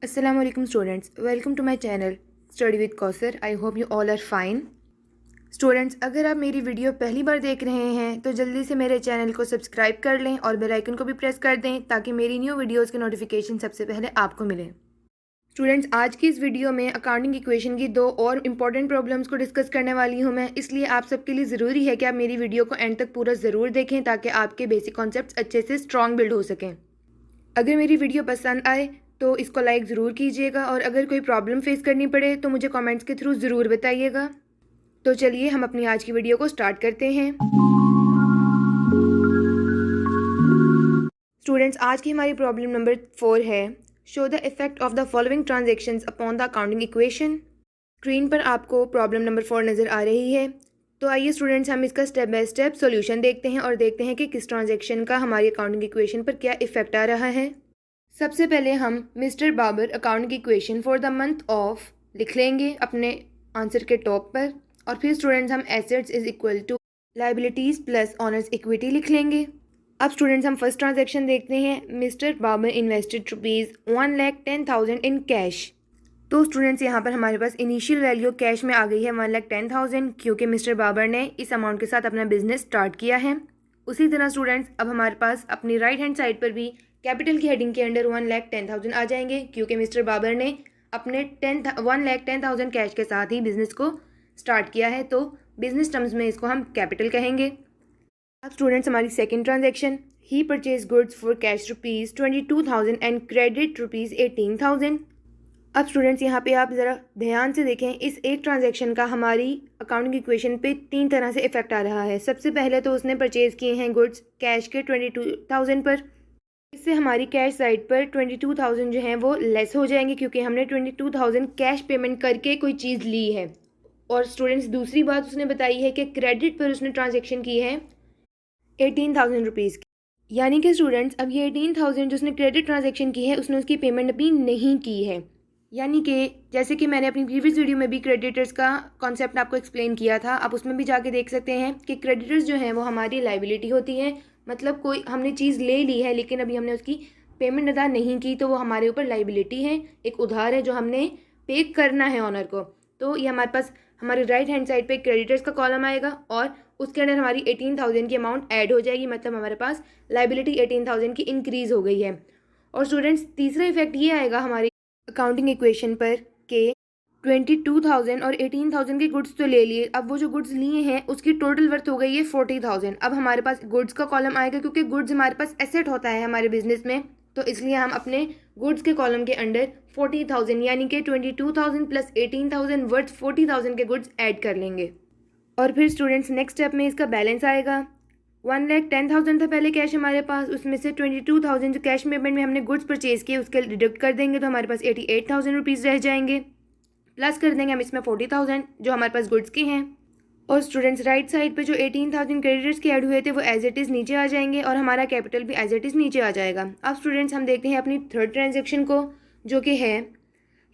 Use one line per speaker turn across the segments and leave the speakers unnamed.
Assalamu alaikum students, welcome to my channel Study with Kausar. I hope you all are fine. Students, अगर आप मेरी video पहली बार देख रहे हैं तो जल्दी से मेरे चैनल को सब्सक्राइब कर लें और बेल आइकन को भी प्रेस कर दें ताकि मेरी न्यू वीडियोस के नोटिफिकेशन सबसे पहले आपको मिलें। स्टूडेंट्स, आज की इस वीडियो में अकाउंटिंग इक्वेशन की दो और इम्पॉर्टेंट प्रॉब्लम्स को डिस्कस करने वाली हूँ मैं, इसलिए आप सबके लिए ज़रूरी है कि आप मेरी वीडियो को एंड तक पूरा ज़रूर देखें ताकि आपके बेसिक कॉन्सेप्ट्स अच्छे से स्ट्रॉन्ग बिल्ड हो सकें। अगर मेरी वीडियो पसंद आए तो इसको लाइक ज़रूर कीजिएगा और अगर कोई प्रॉब्लम फेस करनी पड़े तो मुझे कमेंट्स के थ्रू ज़रूर बताइएगा। तो चलिए हम अपनी आज की वीडियो को स्टार्ट करते हैं। स्टूडेंट्स, आज की हमारी प्रॉब्लम नंबर 4 है, show the effect of the following transactions upon the accounting equation. Screen पर आपको प्रॉब्लम नंबर 4 नज़र आ रही है। तो आइए स्टूडेंट्स, हम इसका स्टेप बाय स्टेप सॉल्यूशन देखते हैं और देखते हैं कि किस ट्रांजेक्शन का हमारी अकाउंटिंग इक्वेशन पर क्या इफेक्ट आ रहा है। सबसे पहले हम mister Babar accounting equation for the month of लिख लेंगे अपने आंसर के टॉप पर, और फिर स्टूडेंट्स हम assets is equal to liabilities plus owners equity लिख लेंगे। अब स्टूडेंट्स हम फर्स्ट ट्रांजैक्शन देखते हैं। Mister Babar invested ₹1,10,000 in cash. तो स्टूडेंट्स यहाँ पर हमारे पास इनिशियल वैल्यू कैश में आ गई है 1,10,000, क्योंकि मिस्टर बाबर ने इस अमाउंट के साथ अपना बिजनेस स्टार्ट किया है। उसी तरह स्टूडेंट्स अब हमारे पास अपनी राइट हैंड साइड पर भी कैपिटल की हेडिंग के अंडर 1,10,000 आ जाएंगे, क्योंकि मिस्टर बाबर ने अपने 1,10,000 कैश के साथ ही बिज़नेस को स्टार्ट किया है, तो बिजनेस टर्म्स में इसको हम कैपिटल कहेंगे। अब स्टूडेंट्स हमारी second transaction, he purchase goods for cash ₹22,000 and credit ₹18,000। अब स्टूडेंट्स यहाँ पे आप ज़रा ध्यान से देखें, इस एक ट्रांजैक्शन का हमारी अकाउंटिंग इक्वेशन पे 3 तरह से इफेक्ट आ रहा है। सबसे पहले तो उसने परचेज़ किए हैं गुड्स कैश के 22,000 पर। इससे हमारी कैश साइड पर 22,000 जो हैं वो लेस हो जाएंगे, क्योंकि हमने 22,000 कैश पेमेंट करके कोई चीज़ ली है। और स्टूडेंट्स दूसरी बात उसने बताई है कि क्रेडिट पर उसने ट्रांजैक्शन की है 18,000 रुपीज़ की, यानी कि स्टूडेंट्स अब ये 18,000 जो उसने क्रेडिट ट्रांजैक्शन की है उसने उसकी पेमेंट अभी नहीं की है। यानी कि जैसे कि मैंने अपनी प्रीवियस वीडियो में भी क्रेडिटर्स का कॉन्सेप्ट आपको एक्सप्लेन किया था, आप उसमें भी जाके देख सकते हैं कि क्रेडिटर्स जो हैं वो हमारी लाइबिलिटी होती है। मतलब कोई हमने चीज़ ले ली है लेकिन अभी हमने उसकी पेमेंट अदा नहीं की, तो वो हमारे ऊपर लाइबिलिटी है, एक उधार है जो हमने पे करना है ऑनर को। तो ये हमारे पास हमारे राइट हैंड साइड पे क्रेडिटर्स का कॉलम आएगा और उसके अंदर हमारी 18,000 की अमाउंट ऐड हो जाएगी, मतलब हमारे पास लाइबिलिटी 18,000 की इंक्रीज़ हो गई है। और स्टूडेंट्स तीसरा इफेक्ट ये आएगा हमारी अकाउंटिंग इक्वेशन पर कि 22,000 और 18,000 के गुड्स तो ले लिए, अब वो जो गुड्स लिए हैं उसकी टोटल वर्थ हो गई है 40,000। अब हमारे पास गुड्स का कॉलम आएगा, क्योंकि गुड्स हमारे पास एसेट होता है हमारे बिजनेस में, तो इसलिए हम अपने गुड्स के कॉलम के अंडर 40,000 यानी कि 22,000 प्लस 18,000 वर्थ 40,000 के गुड्स ऐड कर लेंगे। और फिर स्टूडेंट्स नेक्स्ट स्टेप में इसका बैलेंस आएगा। 1,10,000 था पहले कैश हमारे पास, उसमें से 22,000 जो कैश पेमेंट में हमने गुड्स परचेज किए उसके डिडक्ट कर देंगे, तो हमारे पास 88,000 रुपीज़ रह जाएंगे। प्लस कर देंगे हम इसमें 40,000 जो हमारे पास गुड्स के हैं। और स्टूडेंट्स राइट साइड पे जो 18,000 क्रेडिटर्स के ऐड हुए थे वो एज इट इज़ नीचे आ जाएंगे और हमारा कैपिटल भी एज इट इज़ नीचे आ जाएगा। अब स्टूडेंट्स हम देखते हैं अपनी थर्ड ट्रांजेक्शन को, जो कि है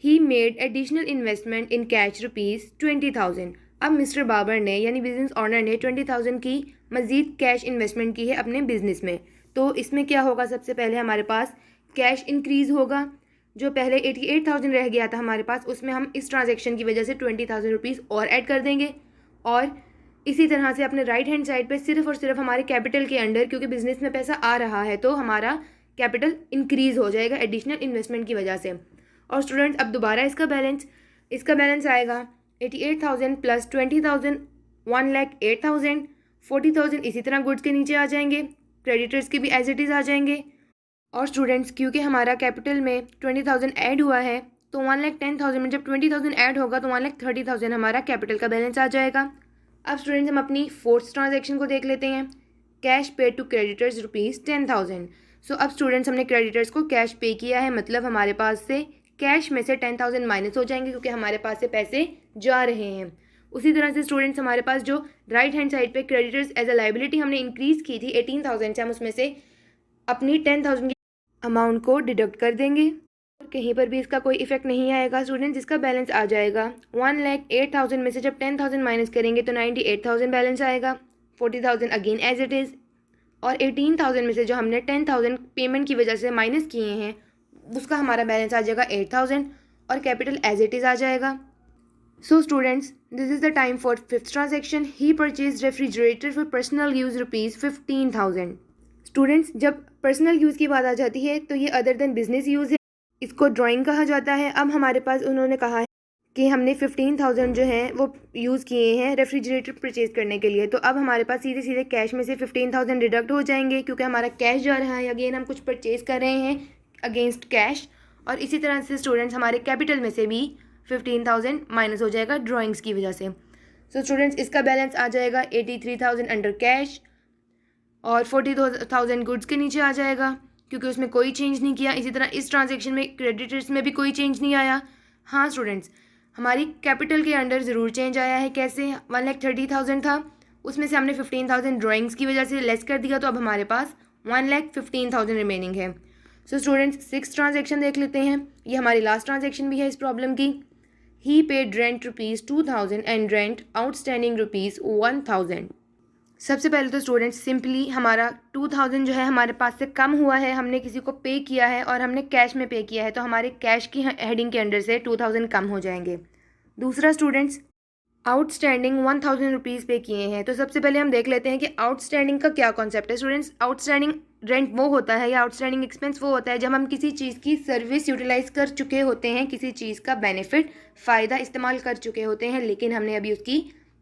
he made additional investment in cash ₹20,000। अब मिस्टर बाबर ने यानी बिजनेस ऑनर ने 20,000 की मज़ीद कैश इन्वेस्टमेंट की है अपने बिजनेस में। तो इसमें क्या होगा, सबसे पहले हमारे पास कैश इंक्रीज़ होगा। जो पहले 88,000 रह गया था हमारे पास, उसमें हम इस ट्रांजैक्शन की वजह से 20,000 रुपीज़ और ऐड कर देंगे। और इसी तरह से अपने राइट हैंड साइड पे सिर्फ और सिर्फ हमारे कैपिटल के अंडर, क्योंकि बिजनेस में पैसा आ रहा है तो हमारा कैपिटल इंक्रीज़ हो जाएगा एडिशनल इन्वेस्टमेंट की वजह से। और स्टूडेंट्स अब दोबारा इसका बैलेंस आएगा 88,000 प्लस 20,000 1,08,000, 40,000 इसी तरह गुड्स के नीचे आ जाएंगे, क्रेडिटर्स के भी एज इट इज़ आ जाएंगे। और स्टूडेंट्स क्योंकि हमारा कैपिटल में 20,000 ऐड हुआ है, तो 1,10,000 में जब 20,000 ऐड होगा तो 1,30,000 हमारा कैपिटल का बैलेंस आ जाएगा। अब स्टूडेंट्स हम अपनी फोर्थ ट्रांजैक्शन को देख लेते हैं। कैश पे टू क्रेडिटर्स ₹10,000। सो अब स्टूडेंट्स हमने क्रेडिटर्स को कैश पे किया है, मतलब हमारे पास से कैश में से 10,000 माइनस हो जाएंगे, क्योंकि हमारे पास से पैसे जा रहे हैं। उसी तरह से स्टूडेंट्स हमारे पास जो राइट हैंड साइड पे क्रेडिटर्स एज अ लाइबिलिटी हमने इंक्रीज़ की थी 18,000 से, हम उसमें से अपनी 10,000 की अमाउंट को डिडक्ट कर देंगे और कहीं पर भी इसका कोई इफेक्ट नहीं आएगा। स्टूडेंट जिसका बैलेंस आ जाएगा 1,08,000 में से जब 10,000 माइनस करेंगे तो 98,000 बैलेंस आएगा, 40,000 अगेन एज इट इज़। और 18,000 में से जो हमने 10,000 पेमेंट की वजह से माइनस किए हैं उसका हमारा बैलेंस आ जाएगा 8000 और कैपिटल एज इट इज़ आ जाएगा। सो students, this is the time for fifth transaction. He purchase refrigerator for personal use ₹15,000। Students, जब पर्सनल यूज़ की बात आ जाती है तो ये अदर देन बिजनेस यूज़ है, इसको ड्राइंग कहा जाता है। अब हमारे पास उन्होंने कहा है कि हमने 15,000 जो है वो यूज़ किए हैं रेफ्रिजरेटर परचेज़ करने के लिए, तो अब हमारे पास सीधे सीधे कैश में से 15,000 डिडक्ट हो जाएंगे क्योंकि हमारा कैश जा रहा है। अगेन हम कुछ परचेज़ कर रहे हैं अगेंस्ट कैश, और इसी तरह से स्टूडेंट्स हमारे कैपिटल में से भी 15,000 माइनस हो जाएगा ड्राइंग्स की वजह से। सो स्टूडेंट्स, इसका बैलेंस आ जाएगा 83,000 अंडर कैश और 40,000 गुड्स के नीचे आ जाएगा क्योंकि उसमें कोई चेंज नहीं किया। इसी तरह इस ट्रांजेक्शन में क्रेडिटर्स में भी कोई चेंज नहीं आया। हाँ स्टूडेंट्स, हमारी कैपिटल के अंडर ज़रूर चेंज आया है। कैसे? 1,30,000 था, उसमें से हमने 15,000 ड्राइंग्स की वजह से लेस कर दिया, तो अब हमारे पास 1,15,000 रिमेनिंग है। सो स्टूडेंट्स, सिक्स ट्रांजेक्शन देख लेते हैं। ये हमारी लास्ट ट्रांजेक्शन भी है इस प्रॉब्लम की। He paid rent ₹2,000 and rent outstanding ₹1,000। सबसे पहले तो स्टूडेंट्स सिंपली हमारा 2,000 जो है हमारे पास से कम हुआ है, हमने किसी को पे किया है और हमने कैश में पे किया है, तो हमारे कैश की हेडिंग के अंडर से 2,000 कम हो जाएंगे। दूसरा स्टूडेंट्स, आउटस्टैंडिंग 1,000 रुपीज़ पे किए हैं। तो सबसे पहले हम देख लेते हैं कि आउटस्टैंडिंग का क्या कॉन्सेप्ट है। स्टूडेंट्स, आउटस्टैंडिंग रेंट वो होता है या आउटस्टैंडिंग एक्सपेंस वो होता है जब हम किसी चीज़ की सर्विस यूटिलाइज कर चुके होते हैं, किसी चीज़ का बेनिफिट फ़ायदा इस्तेमाल कर चुके होते हैं, लेकिन हमने अभी उसकी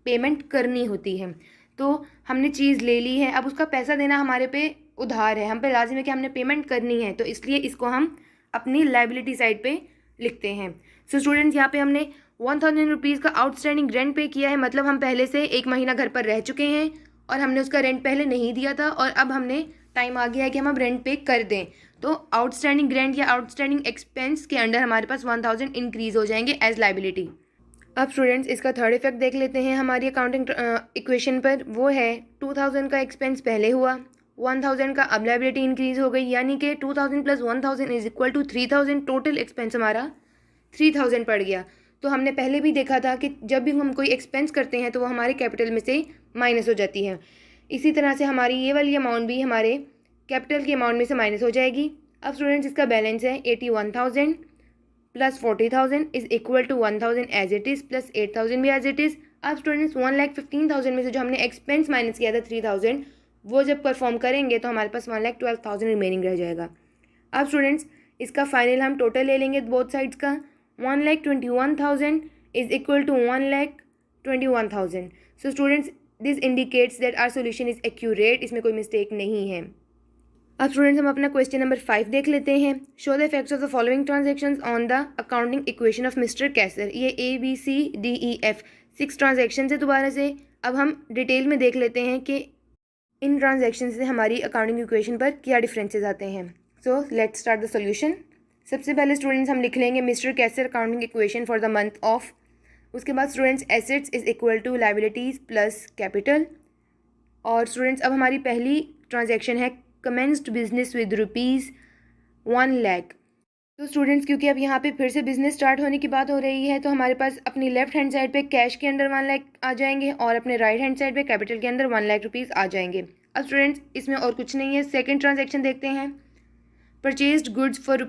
पेमेंट करनी होती है। तो हमने चीज़ ले ली है, अब उसका पैसा देना हमारे पे उधार है, हम पे लाजिम है कि हमने पेमेंट करनी है, तो इसलिए इसको हम अपनी लाइबिलिटी साइड पे लिखते हैं। सो स्टूडेंट्स, यहाँ पे हमने 1,000 रुपीज़ का आउटस्टैंडिंग रेंट पे किया है, मतलब हम पहले से 1 महीना घर पर रह चुके हैं और हमने उसका रेंट पहले नहीं दिया था और अब हमने टाइम आ गया है कि हम अब रेंट पे कर दें, तो आउटस्टैंडिंग रेंट या आउटस्टैंडिंग एक्सपेंस के अंडर हमारे पास 1,000 इंक्रीज़ हो जाएंगे एज लाइबिलिटी। अब स्टूडेंट्स, इसका थर्ड इफेक्ट देख लेते हैं हमारी अकाउंटिंग इक्वेशन पर। वो है 2,000 का एक्सपेंस पहले हुआ, 1,000 का अब लाइबिलिटी इंक्रीज़ हो गई, यानी कि 2,000 + 1,000 is equal to 3,000। Total expense हमारा 3,000 पड़ गया। तो हमने पहले भी देखा था कि जब भी हम कोई एक्सपेंस करते हैं तो वो हमारे कैपिटल में से माइनस हो जाती है। इसी तरह से हमारी ये वाली अमाउंट भी हमारे कैपिटल के अमाउंट में से माइनस हो जाएगी। अब स्टूडेंट्स, इसका बैलेंस है 81,000 + 40,000 is equal to 1,000 as it is plus 8,000 भी एज इट इज़। अब स्टूडेंट्स, 1,15,000 में से जो हमने एक्सपेंस माइनस किया था 3,000, वो जब परफॉर्म करेंगे तो हमारे पास 1,12,000 रिमेनिंग रह जाएगा। अब स्टूडेंट्स, इसका फाइनल हम टोटल ले लेंगे बोथ साइड्स का। 1,21,000 is equal to 1,21,000। So students, this indicates that our solution is accurate, इसमें कोई मिस्टेक नहीं है। अब स्टूडेंट्स, हम अपना क्वेश्चन नंबर 5 देख लेते हैं। Show the effects of the following transactions on the accounting equation of Mr Kaiser. ये ABCDEF 6 ट्रांजेक्शन है। दोबारा से अब हम डिटेल में देख लेते हैं कि इन ट्रांजेक्शन से हमारी अकाउंटिंग इक्वेशन पर क्या डिफरेंसेस आते हैं। So let's start the solution. सबसे पहले स्टूडेंट्स हम लिख लेंगे mister Kaiser accounting equation for the month of. उसके बाद students, assets is equal to liabilities plus capital. और स्टूडेंट्स, अब हमारी पहली ट्रांजेक्शन है कमेंस्ड बिजनेस विद ₹1 लाख। तो स्टूडेंट्स, क्योंकि अब यहाँ पे फिर से बिजनेस स्टार्ट होने की बात हो रही है, तो हमारे पास अपनी लेफ्ट हैंड साइड पे कैश के अंडर 1 लाख आ जाएंगे और अपने राइट हैंड साइड पे कैपिटल के अंदर 1 लाख रुपीज़ आ जाएंगे। अब स्टूडेंट्स, इसमें और कुछ नहीं है। सेकेंड ट्रांजेक्शन देखते हैं। परचेज्ड गुड्स फॉर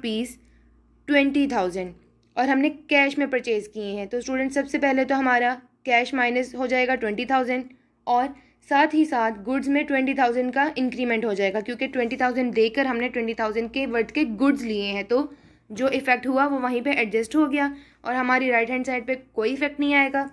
₹20,000 और हमने कैश में परचेज़ किए हैं। तो स्टूडेंट्स, सबसे पहले तो हमारा कैश माइनस हो जाएगा 20,000 और साथ ही साथ गुड्स में 20,000 का इंक्रीमेंट हो जाएगा क्योंकि 20,000 देकर हमने 20,000 के वर्थ के गुड्स लिए हैं, तो जो इफ़ेक्ट हुआ वो वहीं पे एडजस्ट हो गया और हमारी राइट हैंड साइड पे कोई इफेक्ट नहीं आएगा।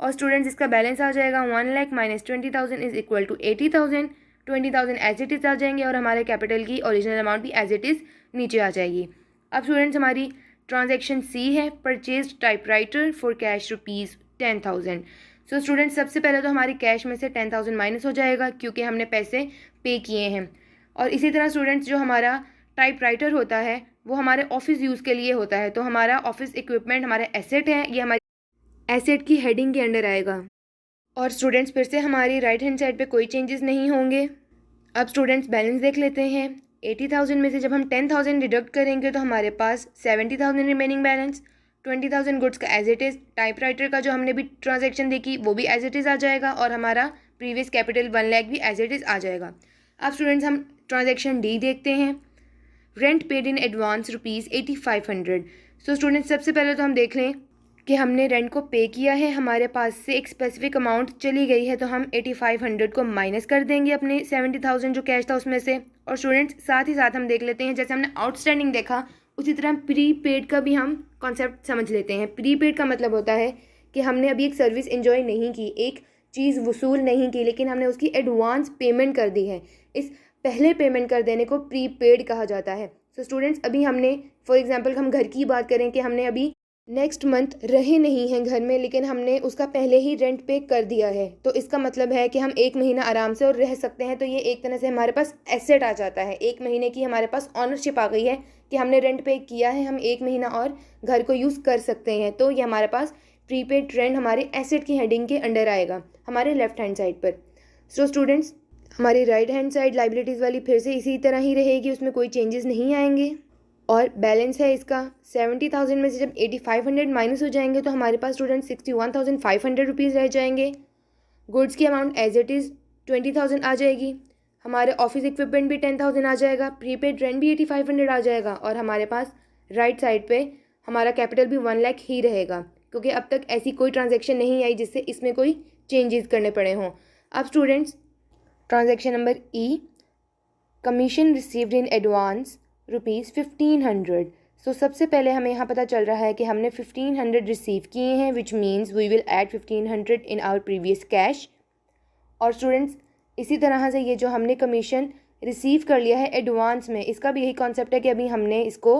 और स्टूडेंट्स, इसका बैलेंस आ जाएगा 1 lakh minus 20,000 is equal to 80,000। 20,000 as it is आ जाएंगे और हमारे कैपिटल की ओरिजिनल अमाउंट भी एज इट इज़ नीचे आ जाएगी। अब स्टूडेंट्स, हमारी ट्रांजेक्शन सी है purchase typewriter for cash ₹10,000। So students, सबसे पहले तो हमारी कैश में से 10,000 माइनस हो जाएगा क्योंकि हमने पैसे पे किए हैं। और इसी तरह स्टूडेंट्स, जो हमारा टाइपराइटर होता है वो हमारे ऑफिस यूज़ के लिए होता है, तो हमारा ऑफिस इक्विपमेंट हमारा एसेट है, ये हमारी एसेट की हेडिंग के अंडर आएगा। और स्टूडेंट्स, फिर से हमारी राइट हैंड साइड पे कोई चेंजेस नहीं होंगे। अब स्टूडेंट्स, बैलेंस देख लेते हैं। 80,000 में से जब हम 10,000 डिडक्ट करेंगे तो हमारे पास 70,000 रिमेनिंग बैलेंस। 20,000 गुड्स का एज इट इज़, टाइपराइटर का जो हमने भी ट्रांजेक्शन देखी वो भी एज इट इज़ आ जाएगा और हमारा प्रीवियस कैपिटल 1 लाख भी एज इट इज़ आ जाएगा। अब स्टूडेंट्स, हम ट्रांजेक्शन डी देखते हैं। Rent paid in advance ₹8500। So students, सबसे पहले तो हम देख लें कि हमने रेंट को पे किया है, हमारे पास से एक स्पेसिफिक अमाउंट चली गई है, तो हम 8500 को माइनस कर देंगे अपने 70,000 जो कैश था उसमें से। और स्टूडेंट्स, साथ ही साथ हम देख लेते हैं, जैसे हमने आउटस्टैंडिंग देखा उसी तरह प्री पेड का भी हम कॉन्सेप्ट समझ लेते हैं। प्री पेड का मतलब होता है कि हमने अभी एक सर्विस एंजॉय नहीं की, एक चीज़ वसूल नहीं की, लेकिन हमने उसकी एडवांस पेमेंट कर दी है। इस पहले पेमेंट कर देने को प्री पेड कहा जाता है। सो स्टूडेंट्स, अभी हमने फॉर एग्जांपल हम घर की बात करें कि हमने अभी नेक्स्ट मंथ रहे नहीं हैं घर में, लेकिन हमने उसका पहले ही रेंट पे कर दिया है, तो इसका मतलब है कि हम 1 महीना आराम से और रह सकते हैं। तो ये एक तरह से हमारे पास एसेट आ जाता है, 1 महीने की हमारे पास ऑनरशिप आ गई है कि हमने रेंट पे किया है, हम 1 महीना और घर को यूज़ कर सकते हैं। तो ये हमारे पास प्रीपेड रेंट हमारे एसेट की हेडिंग के अंडर आएगा हमारे लेफ्ट हैंड साइड पर। सो स्टूडेंट्स, हमारी राइट हैंड साइड लाइबिलिटीज़ वाली फिर से इसी तरह ही रहेगी, उसमें कोई चेंजेस नहीं आएंगे। और बैलेंस है इसका 70,000 में से जब 8500 माइनस हो जाएंगे तो हमारे पास स्टूडेंट 61,500 रुपीज़ रह जाएंगे। गुड्स की अमाउंट एज इट इज़ 20,000 आ जाएगी। हमारे ऑफिस इक्विपमेंट भी 10,000 आ जाएगा, प्रीपेड रेंट भी 8500 आ जाएगा। और हमारे पास राइट साइड पे हमारा कैपिटल भी 1 लाख ही रहेगा, क्योंकि अब तक ऐसी कोई ट्रांजेक्शन नहीं आई जिससे इसमें कोई चेंजेस करने पड़े हों। अब students, transaction number E, commission received in advance ₹1500। सो सबसे पहले हमें यहाँ पता चल रहा है कि हमने 1500 रिसीव किए हैं, which means we will add 1500 in our previous cash. और स्टूडेंट्स, इसी तरह से ये जो हमने कमीशन रिसीव कर लिया है एडवांस में, इसका भी यही कॉन्सेप्ट है कि अभी हमने इसको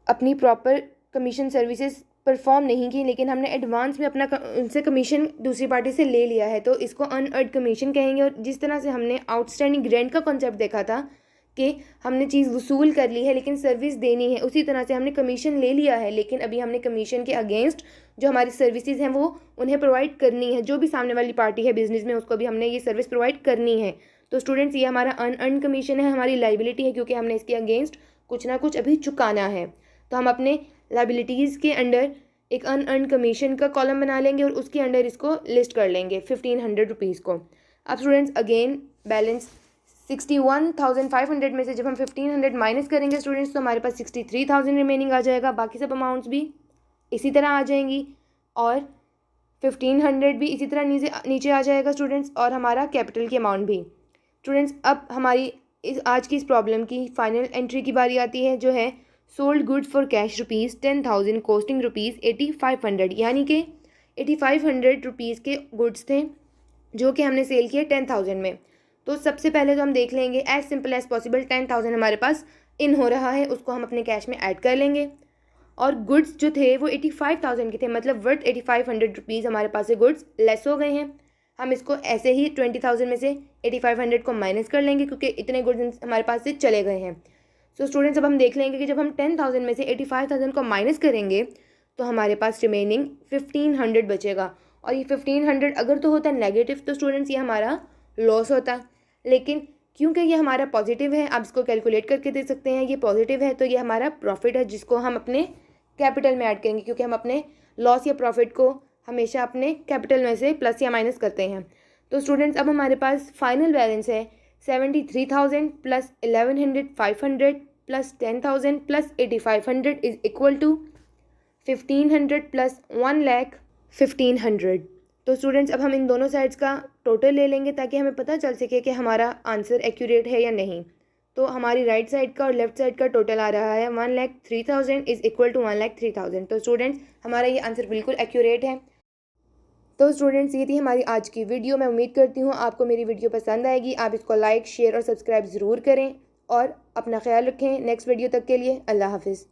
अपनी प्रॉपर कमीशन सर्विसेज परफॉर्म नहीं की, लेकिन हमने एडवांस में अपना उनसे कमीशन दूसरी पार्टी से ले लिया है, तो इसको अनअर्न्ड कमीशन कहेंगे। और जिस तरह से हमने आउटस्टैंडिंग रेंट का कॉन्सेप्ट देखा था कि हमने चीज़ वसूल कर ली है लेकिन सर्विस देनी है, उसी तरह से हमने कमीशन ले लिया है, लेकिन अभी हमने कमीशन के अगेंस्ट जो हमारी सर्विसेज हैं वो उन्हें प्रोवाइड करनी है। जो भी सामने वाली पार्टी है बिजनेस में, उसको भी हमने ये सर्विस प्रोवाइड करनी है। तो स्टूडेंट्स, ये हमारा अनअर्न्ड कमीशन है, हमारी लाइबिलिटी है, क्योंकि हमने इसके अगेंस्ट कुछ ना कुछ अभी चुकाना है। तो हम अपने लाइबिलिटीज़ के अंडर एक अनअर्न्ड कमीशन का कॉलम बना लेंगे और उसके अंडर इसको लिस्ट कर लेंगे 1500 रुपीज़ को। अब स्टूडेंट्स, अगेन बैलेंस 61,500 में से जब हम 1500 माइनस करेंगे स्टूडेंट्स, तो हमारे पास 63,000 रिमेनिंग आ जाएगा। बाकी सब अमाउंट्स भी इसी तरह आ जाएंगी और 1500 भी इसी तरह नीचे आ जाएगा स्टूडेंट्स, और हमारा कैपिटल की अमाउंट भी। स्टूडेंट्स, अब हमारी आज की इस प्रॉब्लम की फाइनल एंट्री की बारी आती है, जो है sold goods for cash ₹10,000 costing ₹8500, यानी कि 8500 रुपीज़ के गुड्स थे जो कि हमने सेल किए 10,000 में। तो सबसे पहले तो हम देख लेंगे एज सिंपल एज पॉसिबल 10,000 हमारे पास इन हो रहा है, उसको हम अपने कैश में ऐड कर लेंगे। और गुड्स जो थे वो 85,000 के थे, मतलब वर्थ 8500 रुपीज़ हमारे पास से गुड्स लेस हो गए हैं। हम इसको ऐसे ही 20,000 में से 8500 को माइनस कर लेंगे, क्योंकि इतने गुड्स हमारे पास से चले गए हैं। सो स्टूडेंट्स, अब हम देख लेंगे कि जब हम 10,000 में से 85,000 को माइनस करेंगे तो हमारे पास रिमेनिंग 1500 बचेगा। और ये 1500 अगर तो होता नेगेटिव तो स्टूडेंट्स ये हमारा लॉस होता, लेकिन क्योंकि ये हमारा पॉजिटिव है, आप इसको कैलकुलेट करके दे सकते हैं, ये पॉजिटिव है तो ये हमारा प्रॉफिट है, जिसको हम अपने कैपिटल में ऐड करेंगे, क्योंकि हम अपने लॉस या प्रॉफिट को हमेशा अपने कैपिटल में से प्लस या माइनस करते हैं। तो स्टूडेंट्स, अब हमारे पास फाइनल बैलेंस है 73,000 plus 11,500 plus 10,000 plus 8,500 is equal to 1,500 plus 1,15,000। तो स्टूडेंट्स, अब हम इन दोनों साइड्स का टोटल ले लेंगे ताकि हमें पता चल सके कि हमारा आंसर एक्यूरेट है या नहीं। तो हमारी राइट साइड का और लेफ्ट साइड का टोटल आ रहा है 1,03,000 इज इक्वल टू 1,03,000। तो स्टूडेंट्स, हमारा ये आंसर बिल्कुल एक्यूरेट है। तो स्टूडेंट्स, ये थी हमारी आज की वीडियो। मैं उम्मीद करती हूँ आपको मेरी वीडियो पसंद आएगी। आप इसको लाइक, शेयर और सब्सक्राइब ज़रूर करें और अपना ख्याल रखें। नेक्स्ट वीडियो तक के लिए अल्लाह हाफिज़।